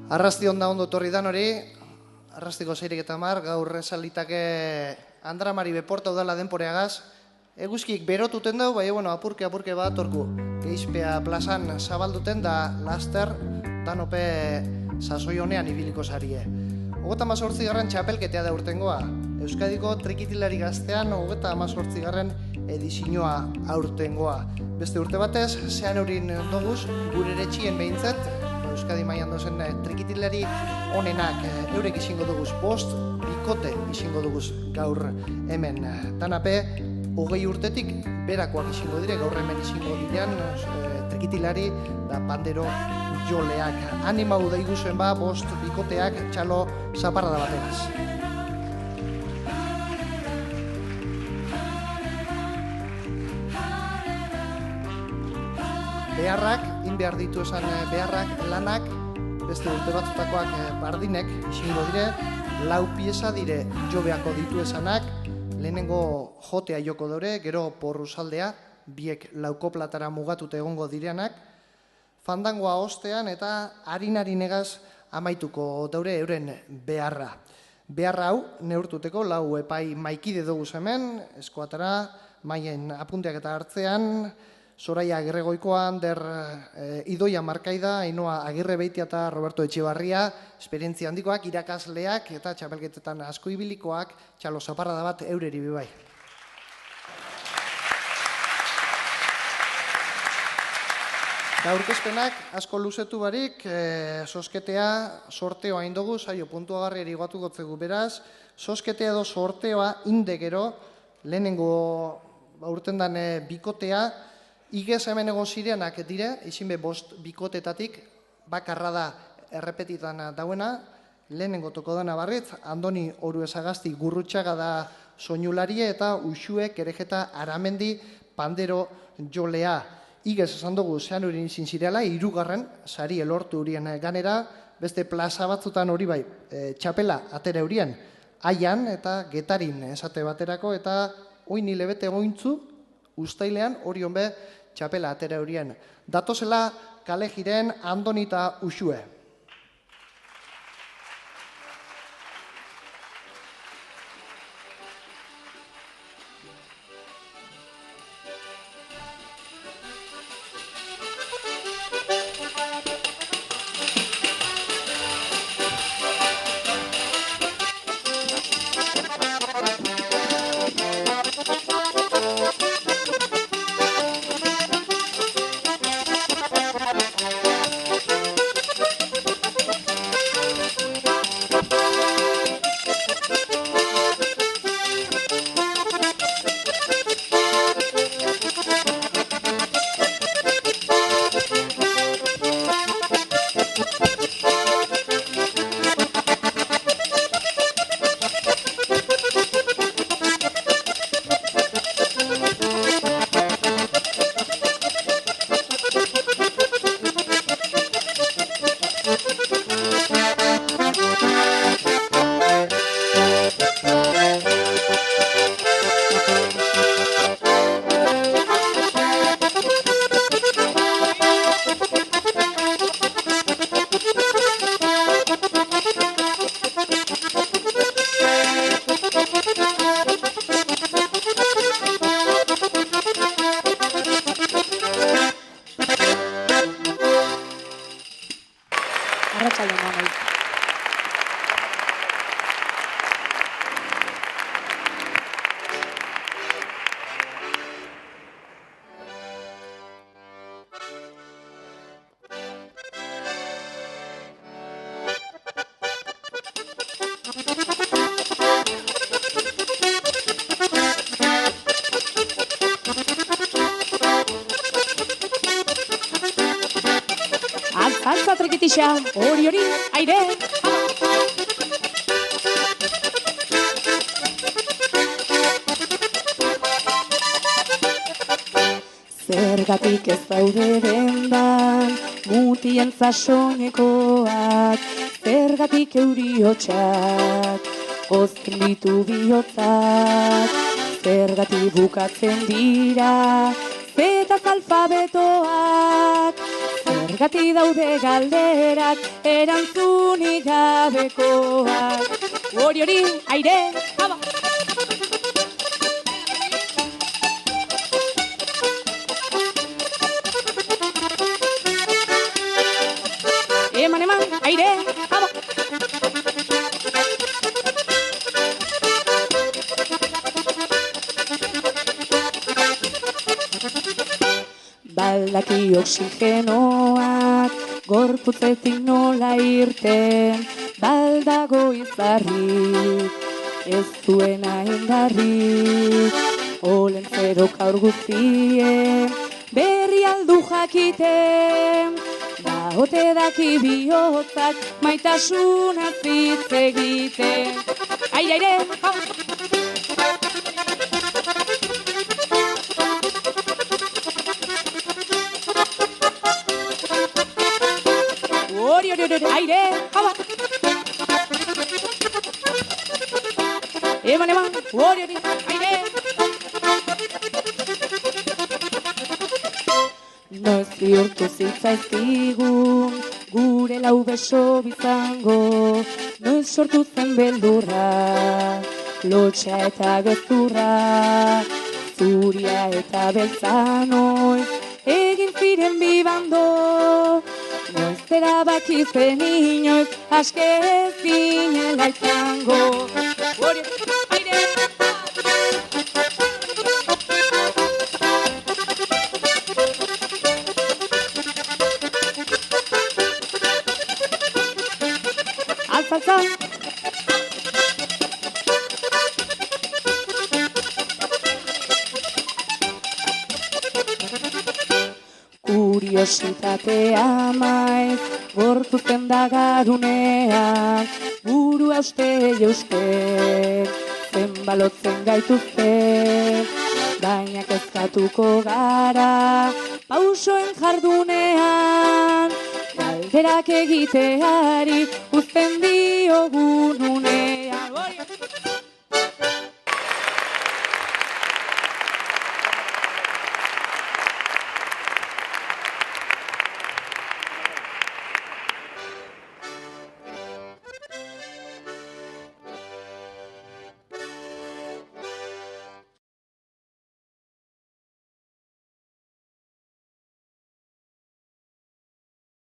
Arrasti onda ondo torri dan hori, arrastiko 6:10, gaur esalitake Andra Mari Beporta udala denporeagaz. Eguzkik berotuten dau, bai, apurke bat orku. Geizpea plazan zabalduten da laster danope sasoi honean ibiliko sarie. 38. txapelketea da urtengoa. Euskadiko trikitilari gaztean 38. edizioa aurtengoa. Beste urte batez, zean eurin doguz, gure eretxien behintzat, Euskadi mailan dozen trikitilari onenak eurek izango duguz, 5 bikote izango duguz gaur hemen. Danape, 20 urtetik berakoak izango dire, gaur hemen izango direan trikitilari da pandero joleak. Animau da iguzuen 5 bikoteak txalo zaparra da bateraz. Beharrak, behar ditu esan beharrak, lanak, beste urte batzutakoak bardinek izango dire, 4 pieza dire jobeako ditu esanak, lehenengo jotea joko dore, gero porruzaldea, biek laukoplatara mugatute egongo direanak, fandangoa ostean eta harin-harinegaz amaituko daure euren beharra. Beharra hau neurtuteko 4 epai maikide dugu hemen, eskoatara, maien apunteak eta hartzean, Soraya Agirregoikoa, Ander Idoia Markaida, Ainoa Agirre Beitia eta Roberto Etxebarria, esperientzia handikoak, irakasleak eta txapelketetan asko ibilikoak, txalo zaparra da bat eureri bibai. Aurkezpenak asko luzetu barik, sosketea sorteoa indogu, saio puntuagarri erigatu gotzegu beraz, sosketea edo sorteoa indegero, lehenengo urten dan bikotea, igez hemen egon zireanak dire, izin be 5 bikotetatik, bakarra da errepetitan dauena, lehenengo toko dana barritz, Andoni Oruezagazti Gurrutxaga da soinularie eta Uxue Kerejeta Aramendi pandero jolea. Igez esan dugu zean urin izin zireala, 3. sari elortu urien ganera, beste plaza batzutan hori bai, txapela atera urien, Aian eta Getarin esate baterako, eta oin hilebete gointzu, ustailean hori honbe txapela atera eurien. Datozela kale jiren Andoni eta Uxue. Altza trikitixa, hori, aire! Zergatik ez daude dendan, mutien zasonekoak, zergatik euri hotxak, ozten ditu bihotzak, zergatik bukatzen dira, zetaz alfabetoak, zergatik daude galderak erantzunik gabekoak. Hori, aire, haba! Eman, aire, haba! Baldaki oxigenoak gorputzetik nola irten, baldago izarrik, ez duena indarrik, olentzerok aur guztien, berri aldu jakiten, ote daki bihotzak maitasuna zitz egiten. Aire, hau! Hori, aire, hau! Eman, hori, aire! Noiz bihurtu zitzaizkigun, gure lau beso bizango, noiz sortu zen beldurra, lotxa eta gezurra, zuria eta beltza noiz, egin ziren bibando, noiz erabaki zen inoiz, aske ez ginela izango. Hori, aire! Alza! Kuriositatea maiz, gortuzen da garunean, burua uste jauste, zenbalotzen gaituzte, baina kezkatuko gara, pausoen jardunean, galderak egiteari uzten diogun